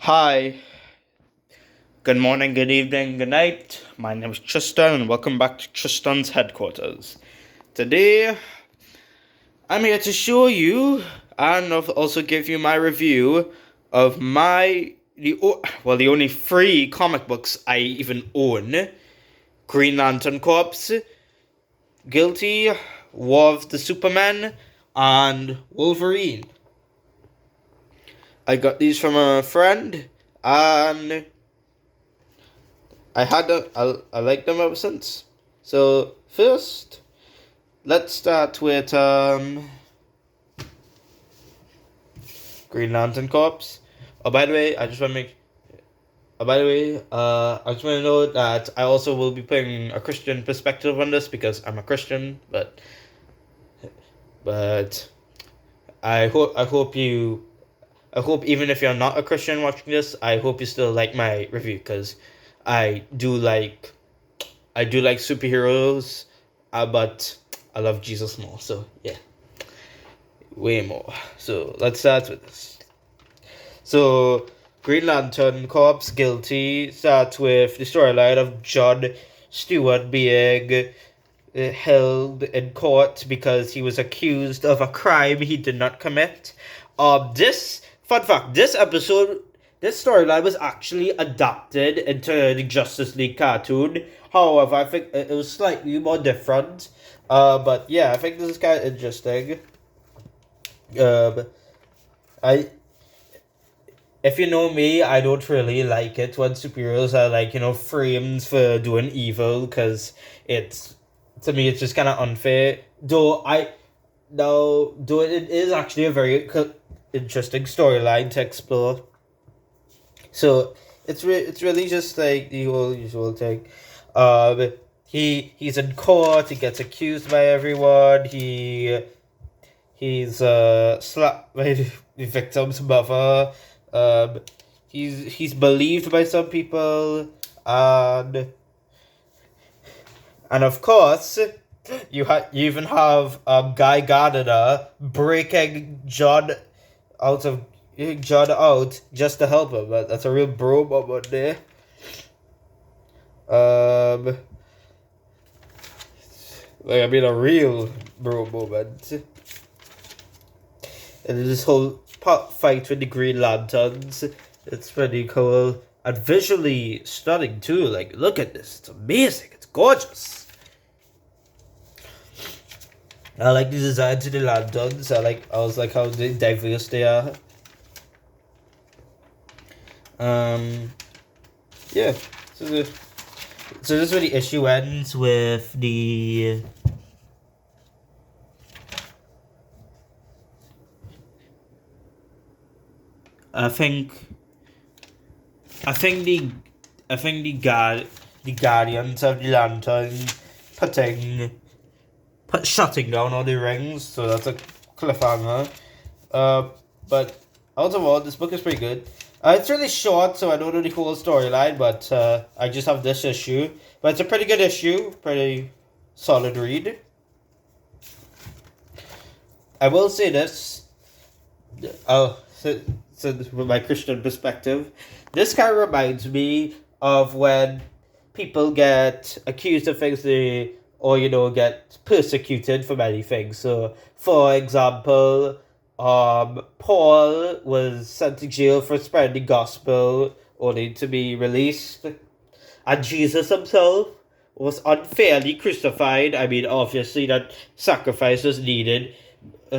Hi, good morning, good evening, good night. My name is Tristan, and welcome back to Tristan's headquarters. Today, I'm here to show you and also give you my review of the only three comic books I even own: Green Lantern Corps, Guilty, War of the Superman, and Wolverine. I got these from a friend, and I like them ever since. So first, let's start with Green Lantern Corps. Oh, by the way, I just want to make. Oh, by the way, I just want to know that I also will be putting a Christian perspective on this because I'm a Christian, but I hope even if you're not a Christian watching this, I hope you still like my review because I do like I do like superheroes, but I love Jesus more. So yeah, way more. So let's start with this. So Green Lantern Corps Guilty starts with the storyline of John Stewart being held in court because he was accused of a crime he did not commit. This fun fact: this storyline was actually adapted into the Justice League cartoon. However, I think it was slightly more different. But yeah, I think this is kind of interesting. I If you know me, I don't really like it when superheroes are framed for doing evil because it's to me it's just kind of unfair. Though it is actually a very interesting storyline to explore. So it's really just like the whole usual thing. He's in court. He gets accused by everyone. He's slapped by the victim's mother. Um, he's believed by some people, and of course, you even have Guy Gardner breaking John out just to help him. That's a real bro moment there. A real bro moment. And this whole fight with the Green Lanterns, it's pretty cool and visually stunning too. Like, look at this; it's amazing. It's gorgeous. I like the design to the lanterns. I was like how diverse they are. Yeah. So this is where the issue ends with the. I think. I think the. I think the Guardians of the Lantern shutting down all the rings. So that's a cliffhanger. But overall, this book is pretty good. It's really short, so I don't know the whole storyline, but I just have this issue. But it's a pretty good issue, pretty solid read. I will say this. So from my Christian perspective, this kind of reminds me of when people get accused of things or get persecuted for many things. So, for example, Paul was sent to jail for spreading the gospel, only to be released, and Jesus himself was unfairly crucified. I mean, obviously that sacrifice was needed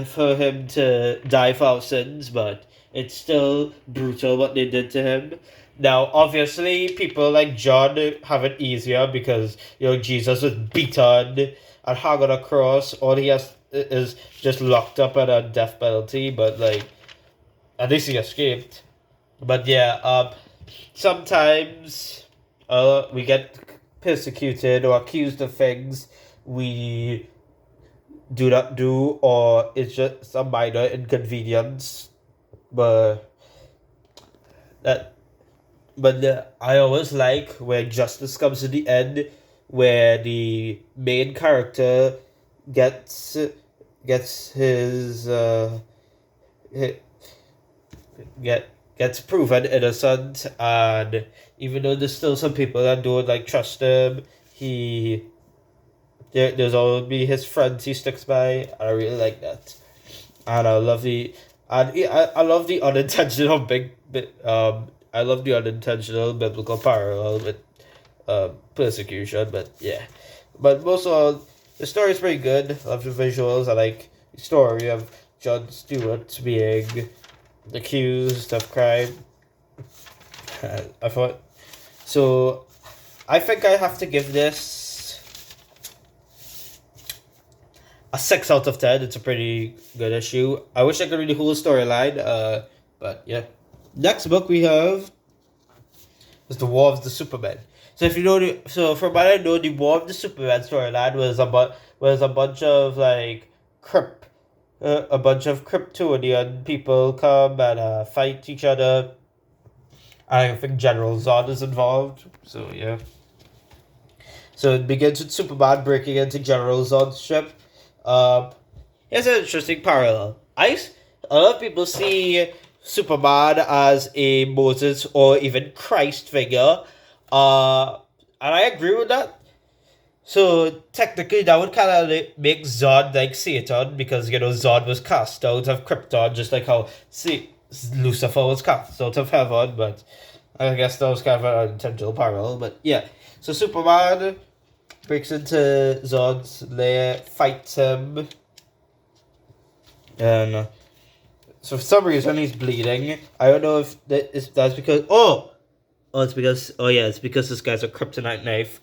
for him to die for our sins, but it's still brutal what they did to him. Now, obviously, people like John have it easier because Jesus was beaten and hung on a cross. All he has is just locked up at a death penalty, but at least he escaped. But yeah, sometimes we get persecuted or accused of things we do not do, or it's just a minor inconvenience. But that I always like where justice comes to the end, where the main character gets gets his get gets proven innocent, and even though there's still some people that don't like trust him, there's always be his friends he sticks by. I really like that, and I love the unintentional I love the unintentional biblical parallel with persecution, but yeah. But most of all, the story is pretty good. I love the visuals. I like the story of Jon Stewart being accused of crime. I thought so. I think I have to give this a 6 out of 10. It's a pretty good issue. I wish I could read the whole storyline. But yeah. Next book we have is The War of the Supermen. So if you know from what I know, the War of the Superman storyline was a bunch of like a bunch of Kryptonian people come and fight each other. I think General Zod is involved. So yeah. So it begins with Superman breaking into General Zod's ship. Here's an interesting parallel. A lot of people see Superman as a Moses or even Christ figure. And I agree with that. So technically, that would kind of make Zod like Satan, because Zod was cast out of Krypton, just like how Lucifer was cast out of heaven. But I guess that was kind of an unintentional parallel. But yeah, so Superman breaks into Zod's lair, fights him, and so for some reason he's bleeding. I don't know if that's because it's because this guy's a kryptonite knife.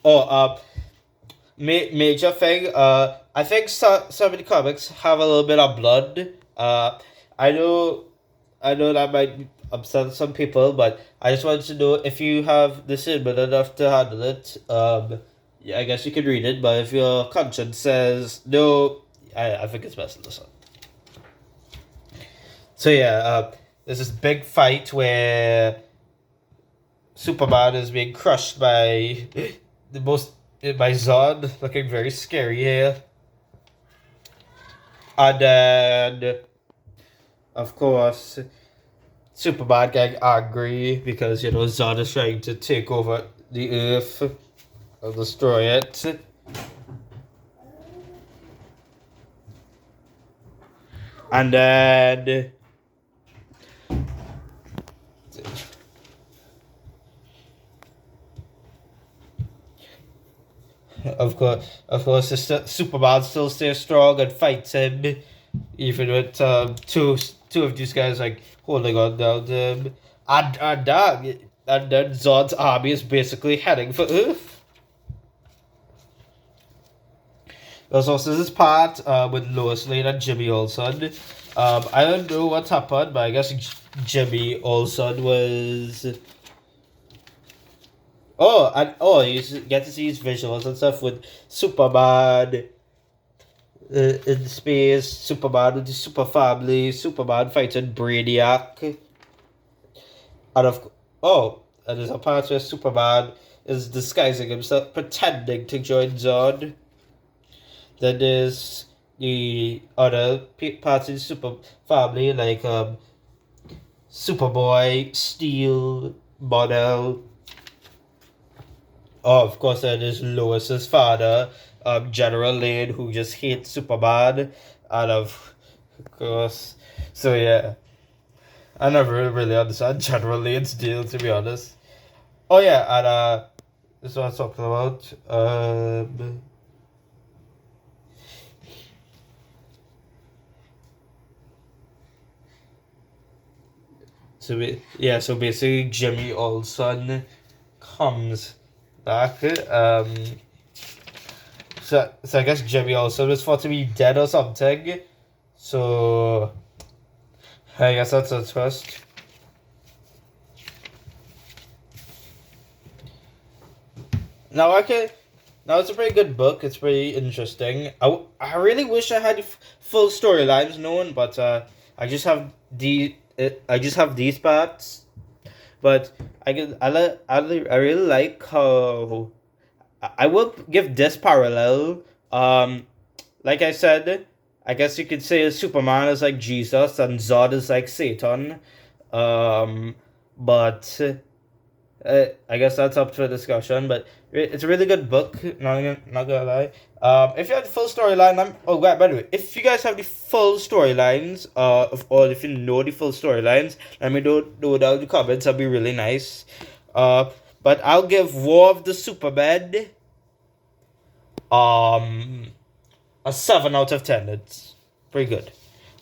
Major thing. I think some of the comics have a little bit of blood. I know that might upset some people, but I just wanted to know if you have the discernment enough to handle it. Yeah, I guess you could read it, but if your conscience says no, I think it's best to listen. So yeah, there's this big fight where Superman is being crushed by by Zod, looking very scary here. And then, of course, Superman getting angry because Zod is trying to take over the Earth or destroy it. And then Of course, Superman still stays strong and fights him, even with two of these guys like holding on down to him, and then Zod's army is basically heading for Earth. There's also this part with Lois Lane and Jimmy Olsen. I don't know what happened, but I guess Jimmy Olsen was. You get to see his visuals and stuff with Superman in space, Superman with the super family, Superman fighting Brainiac. And there's a part where Superman is disguising himself, pretending to join Zod. Then there's the other parts of the super family, like Superboy, Steel, Model. Oh, of course, then there's Lois's father, General Lane, who just hates Superman, and of course, so yeah, I never really understand General Lane's deal, to be honest. Oh yeah, and this is what I'm talking about. So basically, Jimmy Olsen comes back. So I guess Jimmy Olsen was thought to be dead or something. So I guess that's a twist. Now it's a pretty good book. It's pretty interesting. I really wish I had full storylines known, but I just have these parts. But I really like how I will give this parallel. Like I said, I guess you could say Superman is like Jesus and Zod is like Satan. But I guess that's up for discussion. But it's a really good book. Not gonna lie. If you have the full storyline, by the way, if you guys have the full storylines, or if you know the full storylines, let me know down in the comments. That'd be really nice. But I'll give War of the Superbad a 7 out of 10. It's pretty good.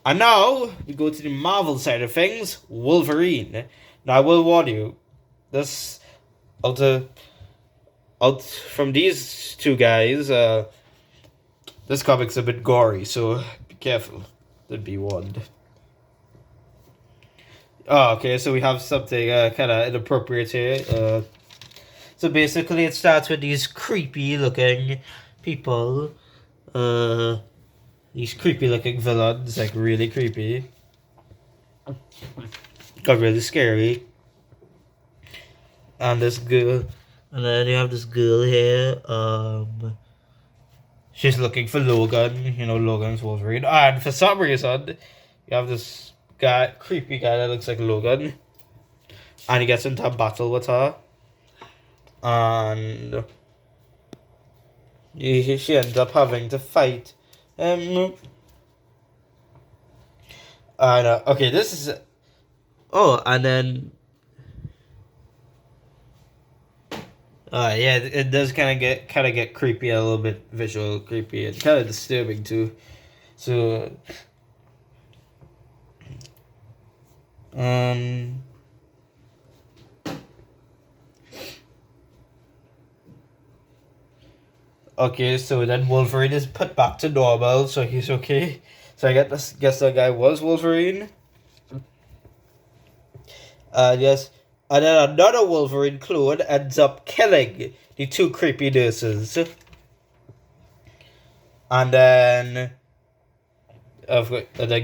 And now we go to the Marvel side of things. Wolverine. Now I will warn you, this out from these two guys, this comic's a bit gory, so be careful. Don't be warned. Oh, okay, so we have something kind of inappropriate here. So basically, it starts with these creepy looking people. These creepy looking villains, like really creepy. Got really scary. And this girl, and then you have this girl here. She's looking for Logan. You know, Logan's Wolverine. And for some reason, you have this guy, creepy guy that looks like Logan, and he gets into a battle with her, and she ends up having to fight. And okay, this is. Oh, and then. Yeah, it does kind of get creepy, a little bit visual creepy, and kind of disturbing too. So, okay, so then Wolverine is put back to normal, so he's okay. So I guess that guy was Wolverine. Yes. And then another Wolverine clone ends up killing the two creepy nurses. And then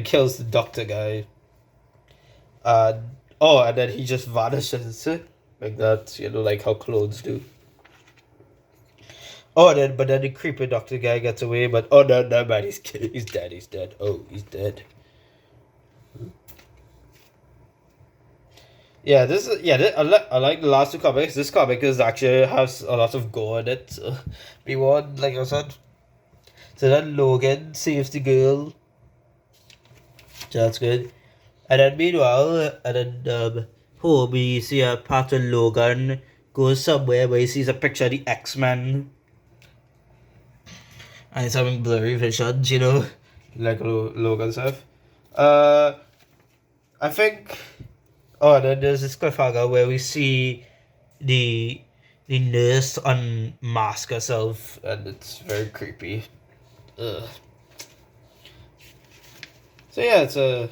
kills the doctor guy. And then he just vanishes. Like that, like how clones do. But then the creepy doctor guy gets away, but no man, he's dead. Oh, he's dead. Yeah, I like the last two comics. This comic actually has a lot of gore in it. So be warned, like I said. So then Logan saves the girl. So that's good. And then meanwhile, we see a part of Logan goes somewhere where he sees a picture of the X-Men. And he's having blurry visions, like Logan stuff. I think. Oh, then there's this cliffhanger where we see the nurse unmask herself, and it's very creepy. Ugh. So yeah, it's a.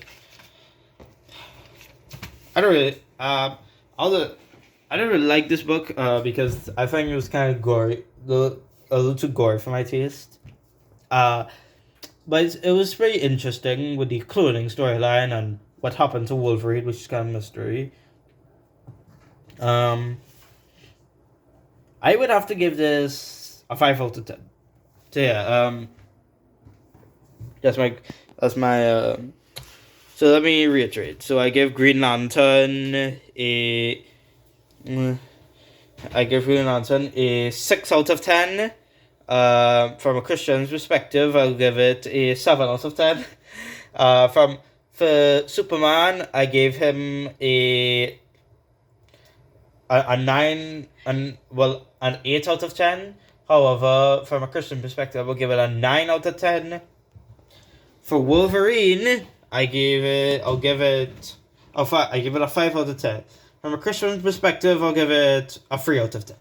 I don't really. I don't really like this book because I think it was kind of gory, a little too gory for my taste. But it was very interesting with the cloning storyline and what happened to Wolverine, which is kind of mystery. I would have to give this a 5 out of 10. So yeah, that's my. So let me reiterate. So I give Green Lantern a. I give Green Lantern a 6 out of 10. From a Christian's perspective, I'll give it a 7 out of 10. For Superman, I gave him a 9 an 8 out of 10. However, from a Christian perspective, I'll give it a 9 out of 10. For Wolverine, I give it a 5 out of 10. From a Christian perspective, I'll give it a 3 out of 10.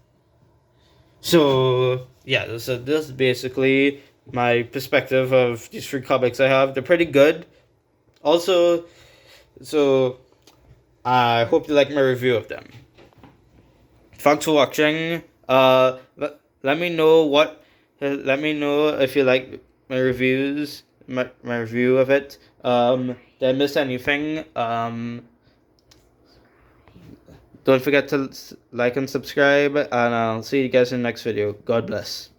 So yeah, this is basically my perspective of these 3 comics I have. They're pretty good. Also, so I hope you like my review of them. Thanks for watching. Let me know if you like my reviews, my review of it. Did I miss anything? Don't forget to like and subscribe, and I'll see you guys in the next video. God bless.